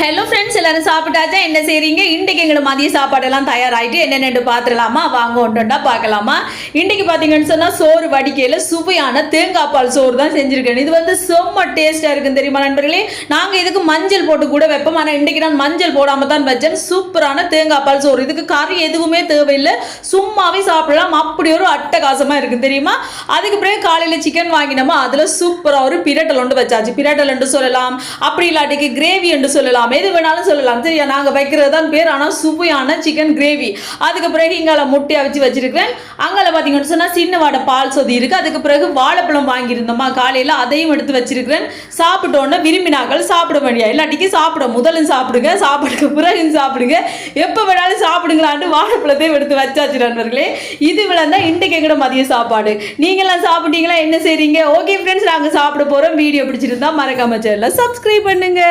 Hello friends, எல்லாரும் சாப்பிட்டாச்சா? என்ன செய்றீங்க? இன்றைக்கு எங்களோட மதிய சாப்பாடெல்லாம் தயாராகிட்டு என்னென்னு பார்த்துடலாமா? வாங்க ஒன்றுண்டா பார்க்கலாமா? இன்றைக்கு பார்த்தீங்கன்னு சொன்னால் சோறு வடிக்கையில் சுவையான தேங்காய் பால் சோறு தான் செஞ்சுருக்கேன். இது வந்து செம்ம டேஸ்ட்டாக இருக்கும் தெரியுமா நண்பர்களே? நாங்கள் இதுக்கு மஞ்சள் போட்டு கூட வைப்போம். ஆனால் இன்றைக்கு நான் மஞ்சள் போடாமல் தான் வச்சேன். சூப்பரான தேங்காய் பால் சோறு. இதுக்கு கறி எதுவுமே தேவையில்லை, சும்மாவே சாப்பிடலாம். அப்படி ஒரு அட்டகாசமாக இருக்கும் தெரியுமா? அதுக்கு பிறகு காலையில் சிக்கன் வாங்கினோமா, அதில் சூப்பராக ஒரு பிரட்டல் ஒன்று வச்சாச்சு. பிரட்டல் என்று சொல்லலாம், அப்படி இல்லாட்டிக்கு கிரேவி என்று சொல்லலாம், எது வேணாலும் சொல்லலாம். சரியா, நாங்க வைக்கிறது தான் பேர். ஆனா சுவையான சிக்கன் கிரேவி. அதுக்கு பிறகு இங்கால முட்டையை வச்சு வச்சிருக்கேன். அங்கால பாத்தீங்கன்னு சொன்னா சின்ன வாடை பால் சொதி இருக்கு. அதுக்கு பிறகு வாழைப்பழம் வாங்கியிருந்தோமா காலையில, அதையும் எடுத்து வச்சிருக்கிறேன். சாப்பிட்டோன்னு விரும்பினாக்கள் சாப்பிட வேண்டிய, இல்லாட்டிக்கு சாப்பிட முதலும் சாப்பிடுங்க, சாப்பாடுக்கு பிறகு சாப்பிடுங்க, எப்ப வேணாலும் சாப்பிடுங்களான்னு வாழைப்பழத்தையும் எடுத்து வச்சாச்சு நண்பர்களே. இது விளந்தா இன்றைக்கு எங்கட மதிய சாப்பாடு. நீங்களாம் சாப்பிட்டீங்களா? என்ன செய்றீங்க? ஓகே ஃப்ரெண்ட்ஸ், நாங்க சாப்பிட போறோம். வீடியோ பிடிச்சிருந்தா மறக்காம சேனலை சப்ஸ்கிரைப் பண்ணுங்க.